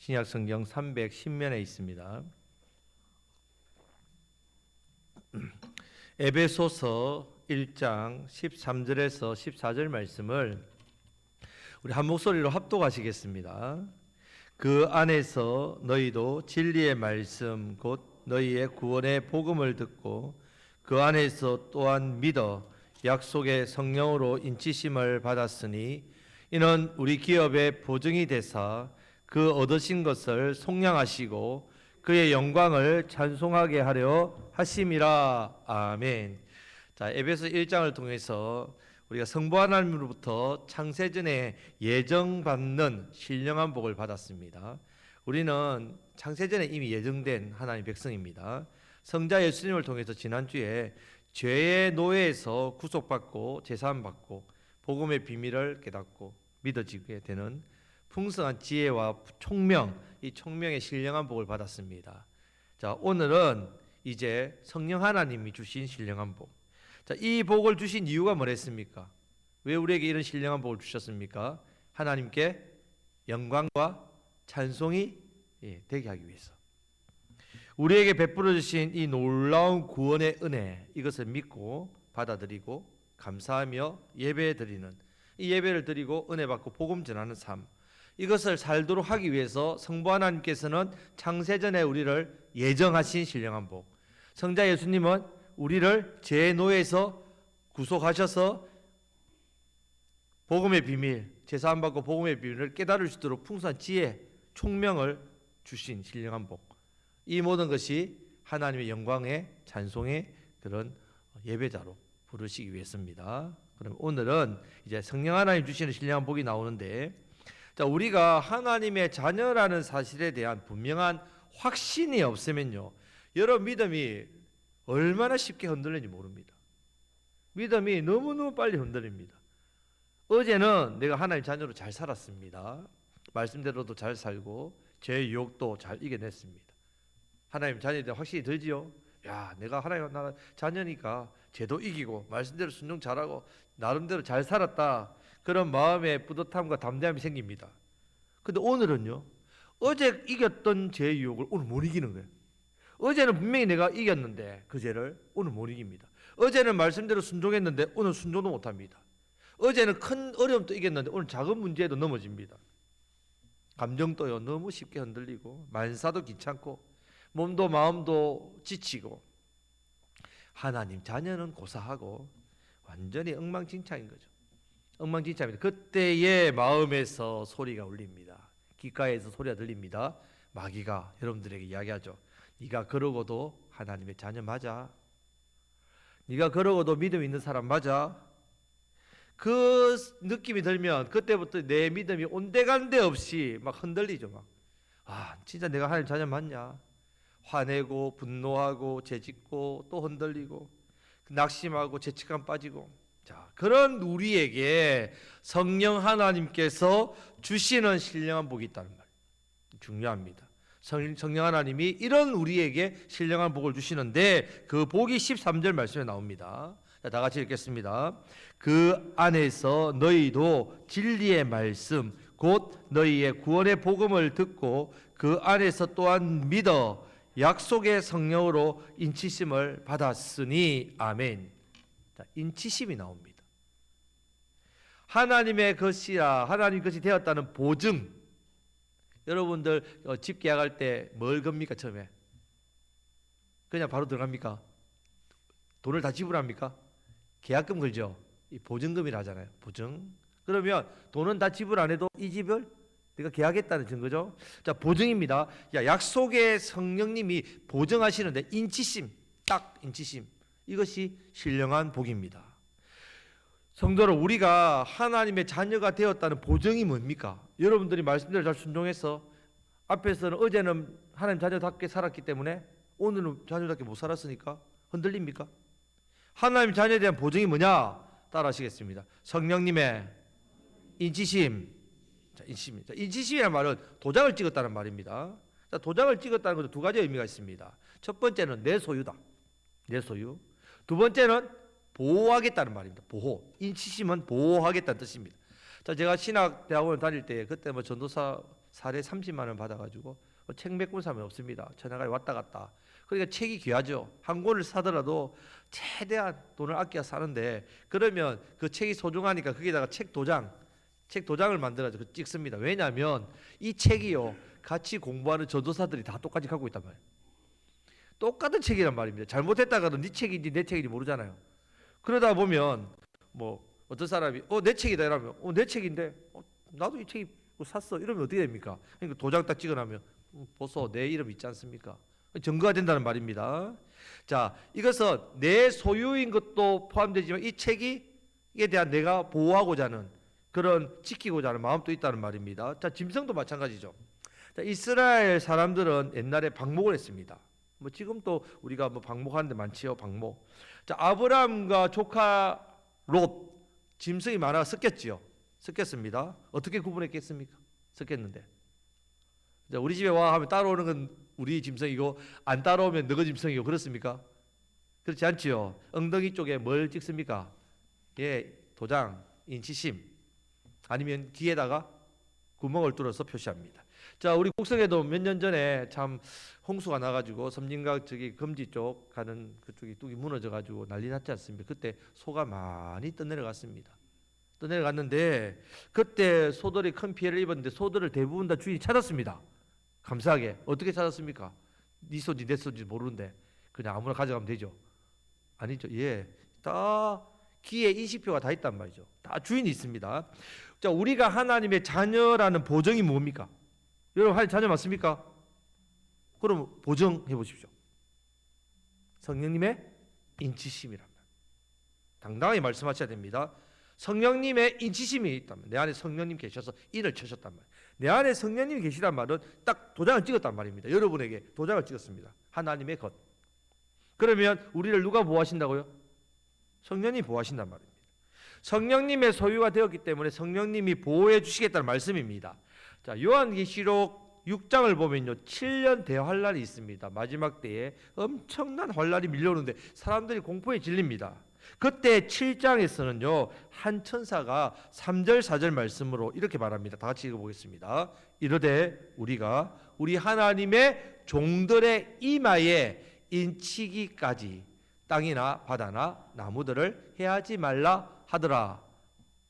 신약 성경 310면에 있습니다. 에베소서 1장 13절에서 14절 말씀을 우리 한 목소리로 합독하시겠습니다. 그 안에서 너희도 진리의 말씀 곧 너희의 구원의 복음을 듣고 그 안에서 또한 믿어 약속의 성령으로 인치심을 받았으니 이는 우리 기업의 보증이 되사 그 얻으신 것을 속량하시고 그의 영광을 찬송하게 하려 하심이라. 아멘. 자, 에베소 1장을 통해서 우리가 성부 하나님으로부터 창세전에 예정받는 신령한 복을 받았습니다. 우리는 창세전에 이미 예정된 하나님의 백성입니다. 성자 예수님을 통해서 지난주에 죄의 노예에서 구속받고 제사함받고 복음의 비밀을 깨닫고 믿어지게 되는 풍성한 지혜와 총명, 이 총명의 신령한 복을 받았습니다. 자, 오늘은 이제 성령 하나님이 주신 신령한 복. 자, 이 복을 주신 이유가 뭐랬습니까? 왜 우리에게 이런 신령한 복을 주셨습니까? 하나님께 영광과 찬송이 되게 하기 위해서. 우리에게 베풀어 주신 이 놀라운 구원의 은혜, 이것을 믿고 받아들이고 감사하며 예배 드리는, 이 예배를 드리고 은혜 받고 복음 전하는 삶, 이것을 살도록 하기 위해서 성부 하나님께서는 창세전에 우리를 예정하신 신령한 복, 성자 예수님은 우리를 죄의 노예에서 구속하셔서 복음의 비밀, 제사함 받고 복음의 비밀을 깨달을 수 있도록 풍성한 지혜, 총명을 주신 신령한 복, 이 모든 것이 하나님의 영광의 찬송의 그런 예배자로 부르시기 위해서입니다. 그럼 오늘은 이제 성령 하나님 주시는 신령한 복이 나오는데, 자, 우리가 하나님의 자녀라는 사실에 대한 분명한 확신이 없으면요, 여러분 믿음이 얼마나 쉽게 흔들리는지 모릅니다. 믿음이 너무너무 빨리 흔들립니다. 어제는 내가 하나님 자녀로 잘 살았습니다. 말씀대로도 잘 살고 제 유혹도 잘 이겨냈습니다. 하나님 자녀에 대한 확신이 들지요. 야, 내가 하나님 나라 자녀니까 죄도 이기고 말씀대로 순종 잘하고 나름대로 잘 살았다, 그런 마음의 뿌듯함과 담대함이 생깁니다. 근데 오늘은요, 어제 이겼던 죄의 유혹을 오늘 못 이기는 거예요. 어제는 분명히 내가 이겼는데 그 죄를 오늘 못 이깁니다. 어제는 말씀대로 순종했는데 오늘 순종도 못합니다. 어제는 큰 어려움도 이겼는데 오늘 작은 문제에도 넘어집니다. 감정도요, 너무 쉽게 흔들리고 만사도 귀찮고 몸도 마음도 지치고 하나님 자녀는 고사하고 완전히 엉망진창인 거죠. 엉망진창입니다. 그때의 마음에서 소리가 울립니다. 귓가에서 소리가 들립니다. 마귀가 여러분들에게 이야기하죠. 네가 그러고도 하나님의 자녀 맞아? 네가 그러고도 믿음 있는 사람 맞아? 그 느낌이 들면 그때부터 내 믿음이 온데간데 없이 막 흔들리죠. 막, 아, 진짜 내가 하나님 자녀 맞냐? 화내고 분노하고 죄짓고 또 흔들리고 낙심하고 죄책감 빠지고. 자, 그런 우리에게 성령 하나님께서 주시는 신령한 복이 있다는 말, 중요합니다. 성령 하나님이 이런 우리에게 신령한 복을 주시는데 그 복이 13절 말씀에 나옵니다. 자, 다 같이 읽겠습니다. 그 안에서 너희도 진리의 말씀 곧 너희의 구원의 복음을 듣고 그 안에서 또한 믿어 약속의 성령으로 인치심을 받았으니. 아멘. 자, 인치심이 나옵니다. 하나님의 것이라, 하나님 것이 되었다는 보증. 여러분들 집 계약할 때 뭘 겁니까? 처음에 그냥 바로 들어갑니까? 돈을 다 지불합니까? 계약금 걸죠. 이 보증금이라 하잖아요. 보증. 그러면 돈은 다 지불 안 해도 이 집을 내가 계약했다는 증거죠. 자, 보증입니다. 야, 약속의 성령님이 보증하시는데 인치심, 딱 인치심, 이것이 신령한 복입니다. 성도로 우리가 하나님의 자녀가 되었다는 보증이 뭡니까? 여러분들이 말씀대로 잘 순종해서 앞에서는 어제는 하나님 자녀답게 살았기 때문에 오늘은 자녀답게 못 살았으니까 흔들립니까? 하나님 자녀에 대한 보증이 뭐냐? 따라 하시겠습니다. 성령님의 인치심. 자, 인치심. 자, 인치심이라는 말은 도장을 찍었다는 말입니다. 자, 도장을 찍었다는 것도 두 가지 의미가 있습니다. 첫 번째는 내 소유다. 내 소유. 두 번째는 보호하겠다는 말입니다. 보호. 인치심은 보호하겠다는 뜻입니다. 자, 제가 신학대학원을 다닐 때 그때 뭐 전도사 사례 30만 원 받아가지고 책 몇 권 사면 없습니다. 천하가에 왔다 갔다. 그러니까 책이 귀하죠. 한 권을 사더라도 최대한 돈을 아껴 사는데, 그러면 그 책이 소중하니까 거기다가 책 도장을 만들어서 찍습니다. 왜냐하면 이 책이요, 같이 공부하는 전도사들이 다 똑같이 갖고 있단 말이에요. 똑같은 책이란 말입니다. 잘못했다가도 네 책인지 내 책인지 모르잖아요. 그러다 보면 뭐 어떤 사람이 내 책이다 이러면 내 책인데 나도 이 책이 샀어 이러면 어떻게 됩니까? 그러니까 도장 딱 찍어놓으면 보소 내 이름 있지 않습니까? 증거가 된다는 말입니다. 자, 이것은 내 소유인 것도 포함되지만 이 책에 대한 내가 보호하고자 하는 그런 지키고자 하는 마음도 있다는 말입니다. 자, 짐승도 마찬가지죠. 자, 이스라엘 사람들은 옛날에 방목을 했습니다. 뭐 지금 또 우리가 뭐 방목하는 데 많지요, 방목. 자, 아브라함과 조카 롯 짐승이 많아 섞였지요. 섞였습니다. 어떻게 구분했겠습니까? 섞였는데. 자, 우리 집에 와 하면 따라오는 건 우리 짐승이고 안 따라오면 너가 짐승이고 그렇습니까? 그렇지 않지요. 엉덩이 쪽에 뭘 찍습니까? 예, 도장, 인치심 아니면 귀에다가 구멍을 뚫어서 표시합니다. 자, 우리 곡성에도 몇 년 전에 참 홍수가 나가지고 섬진강 저기 금지 쪽 가는 그쪽이 뚝이 무너져가지고 난리 났지 않습니까? 그때 소가 많이 떠내려갔습니다. 떠내려갔는데 그때 소들이 큰 피해를 입었는데 소들을 대부분 다 주인이 찾았습니다. 감사하게. 어떻게 찾았습니까? 네 소인지 내 소인지 모르는데 그냥 아무나 가져가면 되죠. 아니죠. 예, 다 귀에 인식표가 다 있단 말이죠. 다 주인이 있습니다. 자, 우리가 하나님의 자녀라는 보정이 뭡니까? 여러분 하나님 자녀 맞습니까? 그럼 보정해 보십시오. 성령님의 인치심이란 말. 당당하게 말씀하셔야 됩니다. 성령님의 인치심이 있다면 내 안에 성령님 계셔서 인을 쳐셨단 말이에요. 내 안에 성령님이 계시단 말은 딱 도장을 찍었단 말입니다. 여러분에게 도장을 찍었습니다. 하나님의 것. 그러면 우리를 누가 보호하신다고요? 성령님이 보호하신단 말입니다. 성령님의 소유가 되었기 때문에 성령님이 보호해 주시겠다는 말씀입니다. 자, 요한계시록 6장을 보면요, 7년 대환란이 있습니다. 마지막 때에 엄청난 환란이 밀려오는데 사람들이 공포에 질립니다. 그때 7장에서는요 한 천사가 3절 4절 말씀으로 이렇게 말합니다. 다 같이 읽어보겠습니다. 이르되 우리가 우리 하나님의 종들의 이마에 인치기까지 땅이나 바다나 나무들을 해하지 말라 하더라.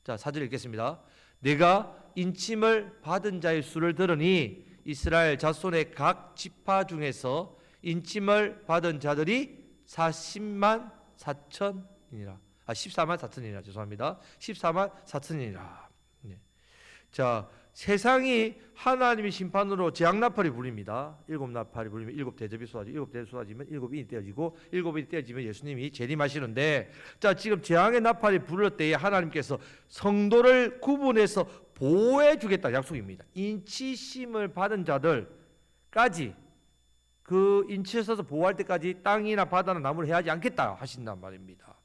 자, 4절 읽겠습니다. 내가 인침을 받은 자의 수를 들으니 이스라엘 자손의 각 지파 중에서 인침을 받은 자들이 40만 4천이니라. 14만 4천이니라. 죄송합니다. 14만 4천이니라. 네. 자, 세상이 하나님의 심판으로 재앙나팔이 불립니다. 7나팔이 불리면 7대접이 쏟아지고 7대접이 쏟아지면 7인이 떼어지고 7인이 떼어지면 예수님이 재림하시는데, 자, 지금 재앙의 나팔이 불을 때에 하나님께서 성도를 구분해서 보호해 주겠다 약속입니다. 인치심을 받은 자들까지 그 인치에 서서 보호할 때까지 땅이나 바다나 나무를 해하지 않겠다 하신단 말입니다.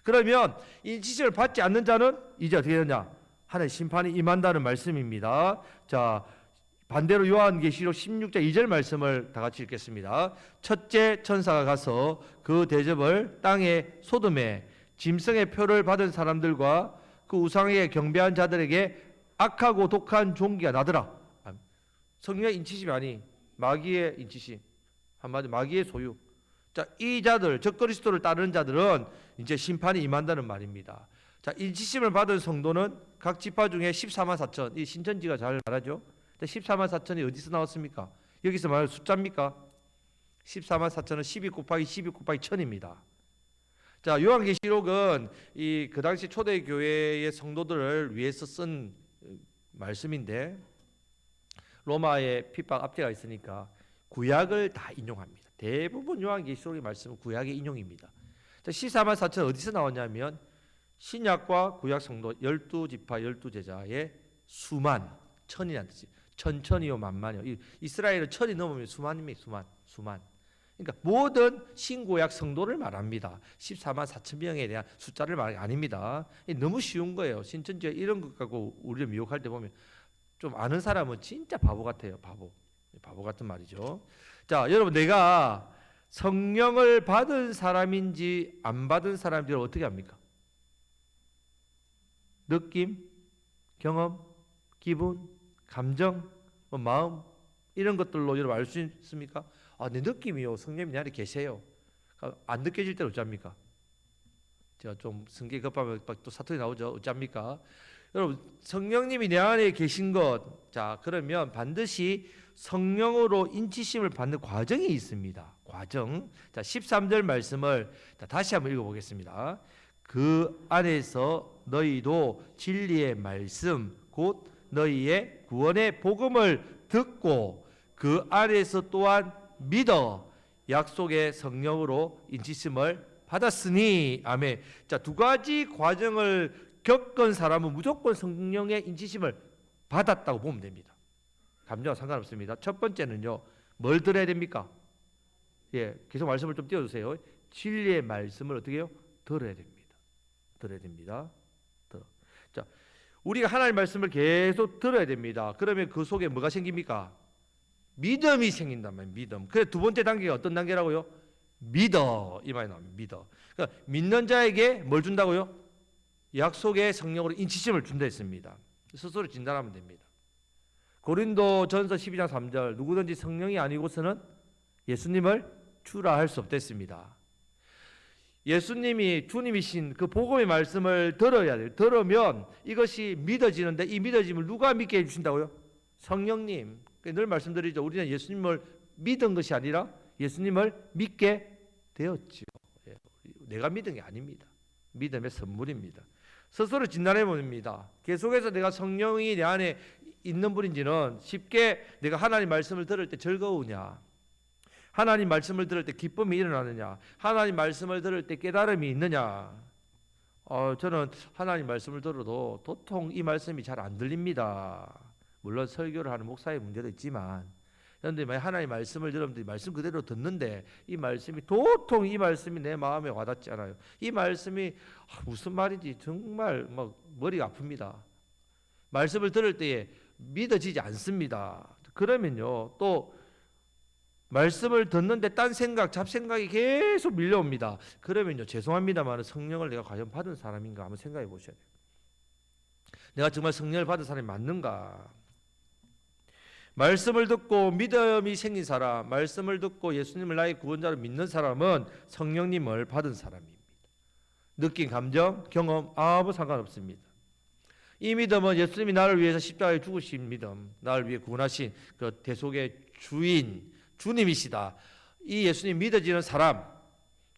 그러면 인치심을 받지 않는 자는 이제 어떻게 되냐? 하나님의 심판이 임한다는 말씀입니다. 자, 반대로 요한계시록 16장 2절 말씀을 다 같이 읽겠습니다. 첫째 천사가 가서 그 대접을 땅에 소돔에 짐승의 표를 받은 사람들과 그 우상에게 경배한 자들에게 악하고 독한 종기가 나더라. 성령의 인치심이 아니 마귀의 인치심, 한마디로 마귀의 소유. 자, 이 자들, 적 그리스도를 따르는 자들은 이제 심판이 임한다는 말입니다. 자, 인치심을 받은 성도는 각 지파 중에 14만 4천. 이 신천지가 잘 말하죠. 14만 4천이 어디서 나왔습니까? 여기서 말하는 숫자입니까? 14만 4천은 12 곱하기 12 곱하기 1000입니다. 자, 요한계시록은 이 그 당시 초대교회의 성도들을 위해서 쓴 말씀인데 로마의 핍박 압제가 있으니까 구약을 다 인용합니다. 대부분 요한계시록의 말씀은 구약의 인용입니다. 자, 14만 4천 어디서 나왔냐면 신약과 구약 성도 12지파 12제자의 수만, 천이라는 뜻이 천천이요 만만이요. 이스라엘은 천이 넘으면 수만입니다. 수만. 그러니까 모든 신구약 성도를 말합니다. 14만 4천 명에 대한 숫자를 말하는 게 아닙니다. 너무 쉬운 거예요. 신천지에 이런 것 갖고 우리를 미혹할 때 보면 좀 아는 사람은 진짜 바보 같아요. 바보 같은 말이죠. 자, 여러분, 내가 성령을 받은 사람인지 안 받은 사람인지를 어떻게 합니까? 느낌, 경험, 기분, 감정, 마음 이런 것들로 여러분 알 수 있습니까? 내 느낌이요. 성령님 내 안에 계세요. 안 느껴질 때는 어쩝니까? 제가 좀 성격이 급하면 또 사투리 나오죠. 어쩝니까? 여러분 성령님이 내 안에 계신 것, 자 그러면 반드시 성령으로 인치심을 받는 과정이 있습니다. 과정. 자 13절 말씀을 다시 한번 읽어보겠습니다. 그 안에서 너희도 진리의 말씀 곧 너희의 구원의 복음을 듣고 그 안에서 또한 믿어 약속의 성령으로 인치심을 받았으니 아멘. 자, 두 가지 과정을 겪은 사람은 무조건 성령의 인치심을 받았다고 보면 됩니다. 감정과 상관없습니다. 첫 번째는요, 뭘 들어야 됩니까? 예, 계속 말씀을 좀 띄워주세요. 진리의 말씀을 어떻게 해요? 들어야 됩니다. 들어야 됩니다. 자, 우리가 하나님의 말씀을 계속 들어야 됩니다. 그러면 그 속에 뭐가 생깁니까? 믿음이 생긴단 말이에요. 믿음. 그래서 두 번째 단계가 어떤 단계라고요? 믿어. 이 말이 나옵니다. 믿어. 그러니까 믿는 자에게 뭘 준다고요? 약속의 성령으로 인치심을 준다 했습니다. 스스로 진단하면 됩니다. 고린도전서 12장 3절 누구든지 성령이 아니고서는 예수님을 주라 할 수 없댔습니다. 예수님이 주님이신 그 복음의 말씀을 들어야 돼요. 들으면 이것이 믿어지는데 이 믿어짐을 누가 믿게 해주신다고요? 성령님. 늘 말씀드리죠. 우리는 예수님을 믿은 것이 아니라 예수님을 믿게 되었지요. 내가 믿은 게 아닙니다. 믿음의 선물입니다. 스스로 진단해 봅니다. 계속해서 내가 성령이 내 안에 있는 분인지는 쉽게 내가 하나님 말씀을 들을 때 즐거우냐, 하나님 말씀을 들을 때 기쁨이 일어나느냐, 하나님 말씀을 들을 때 깨달음이 있느냐. 저는 하나님 말씀을 들어도 도통 이 말씀이 잘 안 들립니다. 물론 설교를 하는 목사의 문제도 있지만, 그런데 하나님 말씀을 들으면 말씀 그대로 듣는데 이 말씀이 도통 이 말씀이 내 마음에 와닿지 않아요. 이 말씀이 무슨 말인지 정말 막 머리가 아픕니다. 말씀을 들을 때에 믿어지지 않습니다. 그러면요, 또 말씀을 듣는데 딴 생각, 잡생각이 계속 밀려옵니다. 그러면요, 죄송합니다만 성령을 내가 과연 받은 사람인가 한번 생각해 보셔야 돼요. 내가 정말 성령을 받은 사람이 맞는가? 말씀을 듣고 믿음이 생긴 사람, 말씀을 듣고 예수님을 나의 구원자로 믿는 사람은 성령님을 받은 사람입니다. 느낀 감정, 경험 아무 상관없습니다. 이 믿음은 예수님이 나를 위해서 십자가에 죽으신 믿음, 나를 위해 구원하신 그 대속의 주인, 주님이시다. 이 예수님 믿어지는 사람,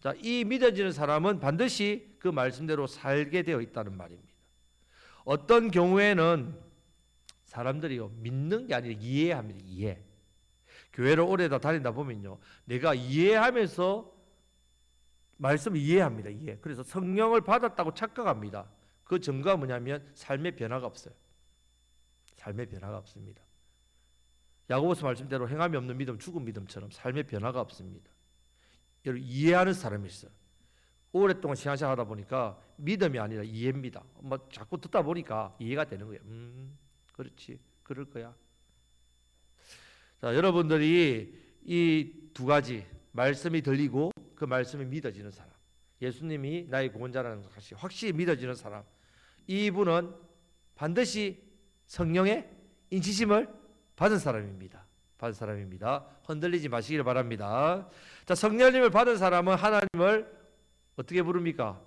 자, 이 믿어지는 사람은 반드시 그 말씀대로 살게 되어 있다는 말입니다. 어떤 경우에는 사람들이요, 믿는 게 아니라 이해합니다. 이해. 교회를 오래 다니다 보면요, 내가 이해하면서 말씀을 이해합니다. 이해. 그래서 성령을 받았다고 착각합니다. 그 증거가 뭐냐면 삶의 변화가 없어요. 삶의 변화가 없습니다. 야고보서 말씀대로 행함이 없는 믿음, 죽은 믿음처럼 삶의 변화가 없습니다. 여러분 이해하는 사람이 있어요. 오랫동안 신앙생활 하다 보니까 믿음이 아니라 이해입니다. 자꾸 듣다 보니까 이해가 되는 거예요. 그렇지, 그럴 거야. 자, 여러분들이 이 두 가지 말씀이 들리고 그 말씀이 믿어지는 사람, 예수님이 나의 구원자라는 것이 확실히 믿어지는 사람, 이분은 반드시 성령의 인치심을 받은 사람입니다. 받은 사람입니다. 흔들리지 마시기를 바랍니다. 자, 성령님을 받은 사람은 하나님을 어떻게 부릅니까?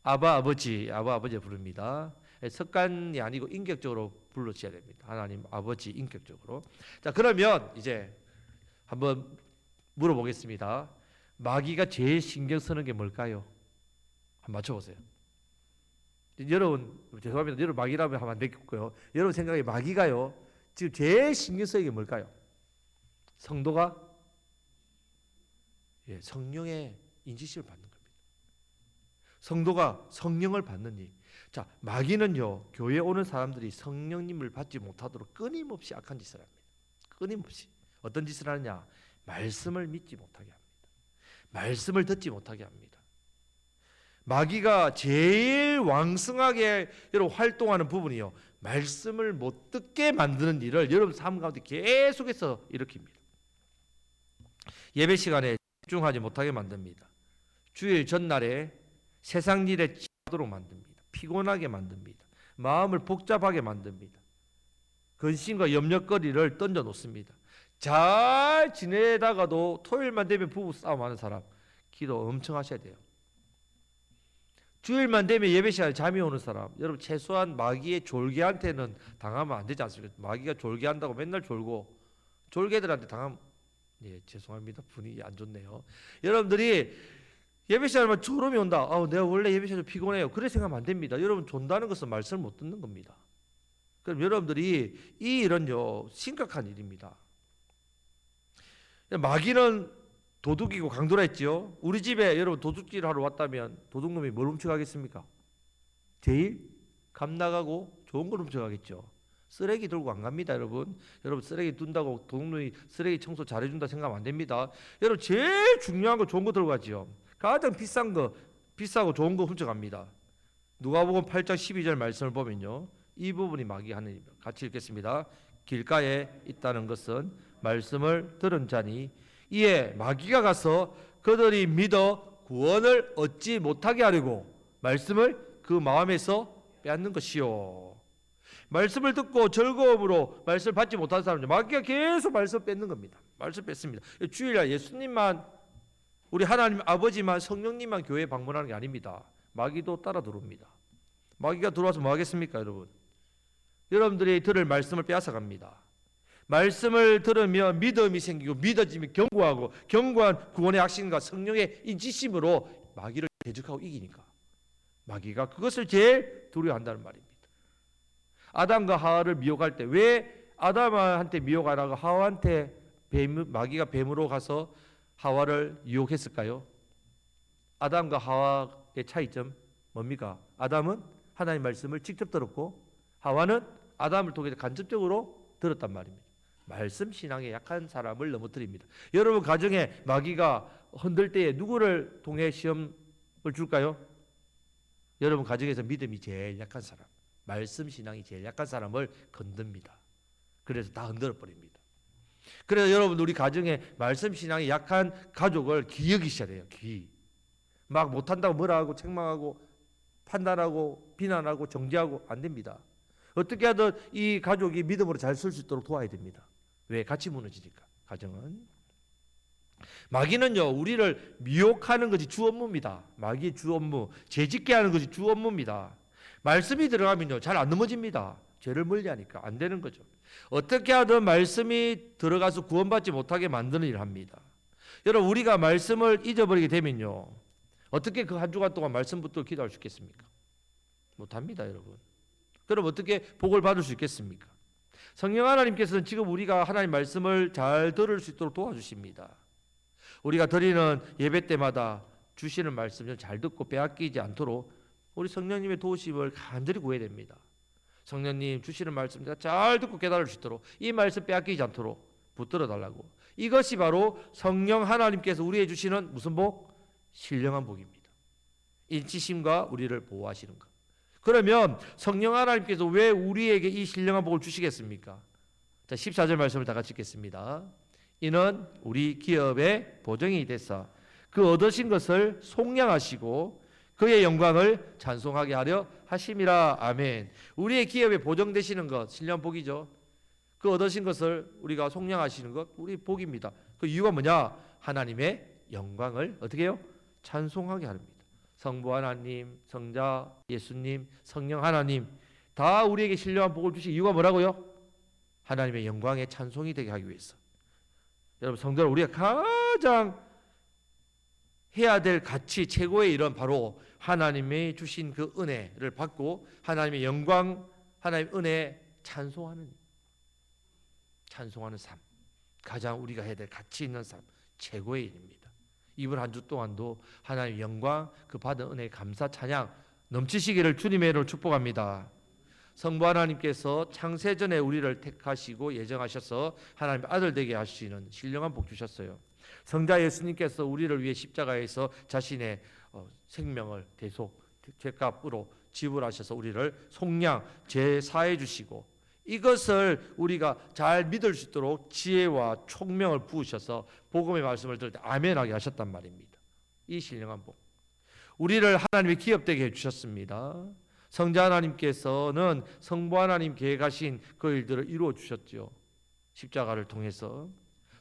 아바 아버지, 아바 아버지 부릅니다. 습관이 아니고 인격적으로 불러주셔야 됩니다. 하나님 아버지 인격적으로. 자, 그러면 이제 한번 물어보겠습니다. 마귀가 제일 신경 쓰는 게 뭘까요? 한번 맞춰보세요. 여러분 죄송합니다. 여러분 마귀라면 하면 안 되겠고요. 여러분 생각에 마귀가요 지금 제일 신경 쓰는 게 뭘까요? 성도가 성령의 인지심을 받는 겁니다. 성도가 성령을 받는 일. 자, 마귀는요 교회에 오는 사람들이 성령님을 받지 못하도록 끊임없이 악한 짓을 합니다. 끊임없이 어떤 짓을 하느냐? 말씀을 믿지 못하게 합니다. 말씀을 듣지 못하게 합니다. 마귀가 제일 왕성하게 여러분 활동하는 부분이요, 말씀을 못 듣게 만드는 일을 여러분 삶 가운데 계속해서 일으킵니다. 예배 시간에 집중하지 못하게 만듭니다. 주일 전날에 세상 일에 치도록 만듭니다. 피곤하게 만듭니다. 마음을 복잡하게 만듭니다. 근심과 염려거리를 던져 놓습니다. 잘 지내다가도 토요일만 되면 부부 싸움하는 사람 기도 엄청 하셔야 돼요. 주일만 되면 예배 시간에 잠이 오는 사람, 여러분 최소한 마귀의 졸개한테는 당하면 안 되지 않습니까? 마귀가 졸개한다고 맨날 졸고 졸개들한테 당하면 죄송합니다. 분위기 안 좋네요. 여러분들이 예배 시간에만 졸음이 온다. 내가 원래 예배 시간에 피곤해요. 그래 생각하면 안 됩니다. 여러분 존다는 것은 말씀을 못 듣는 겁니다. 그럼 여러분들이 이 일은요 심각한 일입니다. 마귀는 도둑이고 강도라 했지요. 우리 집에 여러분 도둑질 하러 왔다면 도둑놈이 뭘 훔쳐가겠습니까? 제일 감 나가고 좋은 걸 훔쳐가겠죠. 쓰레기 들고 안 갑니다, 여러분. 여러분 쓰레기 둔다고 도둑놈이 쓰레기 청소 잘해준다 생각하면 안 됩니다. 여러분 제일 중요한 거 좋은 거 들고 가지요. 가장 비싼 거, 비싸고 좋은 거 훔쳐갑니다. 누가복음 8장 12절 말씀을 보면요, 이 부분이 마귀 하는 일입니다. 같이 읽겠습니다. 길가에 있다는 것은 말씀을 들은 자니 이에 마귀가 가서 그들이 믿어 구원을 얻지 못하게 하려고 말씀을 그 마음에서 빼앗는 것이요. 말씀을 듣고 즐거움으로 말씀을 받지 못한 사람들, 마귀가 계속 말씀을 뺏는 겁니다. 말씀 뺏습니다. 주일날 예수님만, 우리 하나님 아버지만, 성령님만 교회에 방문하는 게 아닙니다. 마귀도 따라 들어옵니다. 마귀가 들어와서 뭐 하겠습니까, 여러분? 여러분들이 들을 말씀을 빼앗아갑니다. 말씀을 들으면 믿음이 생기고 믿어지면 견고하고 견고한 구원의 확신과 성령의 인치심으로 마귀를 대적하고 이기니까 마귀가 그것을 제일 두려워한다는 말입니다. 아담과 하와를 미혹할 때 왜 아담한테 미혹 안 하고 하와한테 마귀가 뱀으로 가서 하와를 유혹했을까요? 아담과 하와의 차이점 뭡니까? 아담은 하나님의 말씀을 직접 들었고 하와는 아담을 통해서 간접적으로 들었단 말입니다. 말씀 신앙에 약한 사람을 넘어뜨립니다. 여러분 가정에 마귀가 흔들 때에 누구를 통해 시험을 줄까요? 여러분 가정에서 믿음이 제일 약한 사람, 말씀 신앙이 제일 약한 사람을 건듭니다. 그래서 다 흔들어 버립니다. 그래서 여러분 우리 가정에 말씀 신앙이 약한 가족을 귀히 여기셔야 돼요. 귀히. 막 못한다고 뭐라 하고 책망하고 판단하고 비난하고 정죄하고 안 됩니다. 어떻게 하든 이 가족이 믿음으로 잘 설 수 있도록 도와야 됩니다. 왜? 같이 무너지니까. 가정은. 마귀는요 우리를 미혹하는 것이 주 업무입니다. 마귀의 주 업무, 죄짓게 하는 것이 주 업무입니다. 말씀이 들어가면요 잘 안 넘어집니다. 죄를 멀리하니까 안 되는 거죠. 어떻게 하든 말씀이 들어가서 구원받지 못하게 만드는 일을 합니다. 여러분 우리가 말씀을 잊어버리게 되면요 어떻게 그 한 주간 동안 말씀 붙들고 기도할 수 있겠습니까? 못합니다, 여러분. 그럼 어떻게 복을 받을 수 있겠습니까? 성령 하나님께서는 지금 우리가 하나님 말씀을 잘 들을 수 있도록 도와주십니다. 우리가 드리는 예배 때마다 주시는 말씀을 잘 듣고 빼앗기지 않도록 우리 성령님의 도우심을 간절히 구해야 됩니다. 성령님 주시는 말씀 잘 듣고 깨달을 수 있도록 이 말씀 빼앗기지 않도록 붙들어 달라고. 이것이 바로 성령 하나님께서 우리에게 주시는 무슨 복? 신령한 복입니다. 인치심과 우리를 보호하시는 것. 그러면 성령 하나님께서 왜 우리에게 이 신령한 복을 주시겠습니까? 자, 14절 말씀을 다 같이 읽겠습니다. 이는 우리 기업의 보정이 됐어 그 얻으신 것을 속량하시고 그의 영광을 찬송하게 하려 하심이라. 아멘. 우리의 기업에 보정되시는 것 신령 복이죠. 그 얻으신 것을 우리가 속량하시는 것 우리 복입니다. 그 이유가 뭐냐? 하나님의 영광을 어떻게 해요? 찬송하게 합니다. 성부 하나님, 성자 예수님, 성령 하나님 다 우리에게 신령한 복을 주신 이유가 뭐라고요? 하나님의 영광의 찬송이 되게 하기 위해서. 여러분 성도들 우리가 가장 해야 될 가치 최고의 일은 바로 하나님이 주신 그 은혜를 받고 하나님의 영광, 하나님의 은혜 찬송하는 삶. 가장 우리가 해야 될 가치 있는 삶, 최고의 일입니다. 이번 한 주 동안도 하나님의 영광, 그 받은 은혜의 감사 찬양 넘치시기를 주님의 이름으로 축복합니다. 성부 하나님께서 창세전에 우리를 택하시고 예정하셔서 하나님의 아들 되게 하시는 신령한 복 주셨어요. 성자 예수님께서 우리를 위해 십자가에서 자신의 생명을 대속 죄값으로 지불하셔서 우리를 속량 제사해 주시고 이것을 우리가 잘 믿을 수 있도록 지혜와 총명을 부으셔서 복음의 말씀을 들을 때 아멘하게 하셨단 말입니다. 이 신령한 복 우리를 하나님의 기업되게 해주셨습니다. 성자 하나님께서는 성부 하나님 계획하신 그 일들을 이루어 주셨죠. 십자가를 통해서.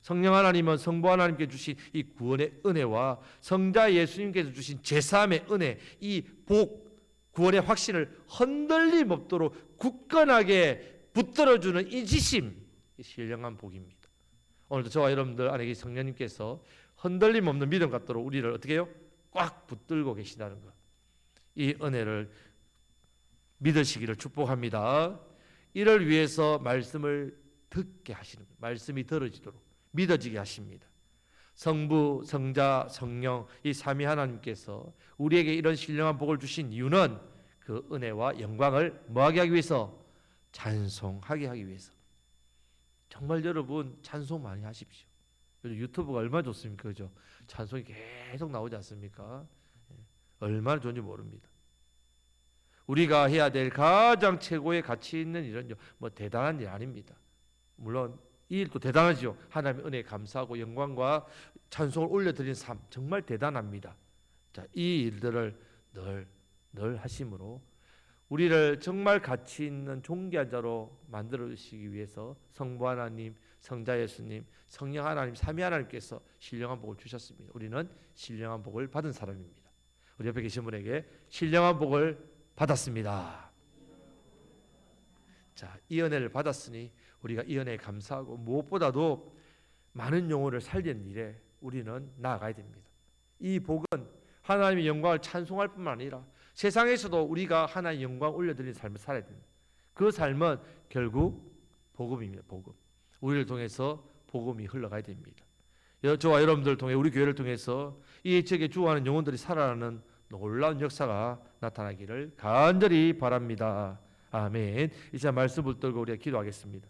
성령 하나님은 성부 하나님께 주신 이 구원의 은혜와 성자 예수님께서 주신 제사함의 은혜, 이 복, 구원의 확신을 흔들림 없도록 굳건하게 붙들어주는 이 지심, 신령한 복입니다. 오늘도 저와 여러분들 안에 성령님께서 흔들림 없는 믿음 갖도록 우리를 어떻게 해요? 꽉 붙들고 계시다는 것. 이 은혜를 믿으시기를 축복합니다. 이를 위해서 말씀을 듣게 하시는 거예요. 말씀이 들어지도록 믿어지게 하십니다. 성부, 성자, 성령 이 삼위 하나님께서 우리에게 이런 신령한 복을 주신 이유는 그 은혜와 영광을 뭐하게 하기 위해서? 찬송하게 하기 위해서. 정말 여러분 찬송 많이 하십시오. 요즘 유튜브가 얼마나 좋습니까? 그죠? 찬송이 계속 나오지 않습니까? 얼마나 좋은지 모릅니다. 우리가 해야 될 가장 최고의 가치 있는 일은 뭐 대단한 일 아닙니다. 물론 이 일도 대단하죠. 하나님의 은혜에 감사하고 영광과 찬송을 올려드리는 삶 정말 대단합니다. 자, 이 일들을 늘 하심으로 우리를 정말 가치 있는 존귀한 자로 만들어 주시기 위해서 성부 하나님, 성자 예수님, 성령 하나님, 삼위 하나님께서 신령한 복을 주셨습니다. 우리는 신령한 복을 받은 사람입니다. 우리 옆에 계신 분에게 신령한 복을 받았습니다. 자, 이 은혜를 받았으니 우리가 이 은혜에 감사하고 무엇보다도 많은 영혼을 살리는 일에 우리는 나아가야 됩니다. 이 복은 하나님의 영광을 찬송할 뿐만 아니라 세상에서도 우리가 하나님의 영광 올려드리는 삶을 살아야 됩니다. 그 삶은 결국 복음입니다. 복음. 우리를 통해서 복음이 흘러가야 됩니다. 저와 여러분들을 통해 우리 교회를 통해서 이 지역에 주어하는 영혼들이 살아나는 놀라운 역사가 나타나기를 간절히 바랍니다. 아멘. 이제 말씀 붙들고 우리가 기도하겠습니다.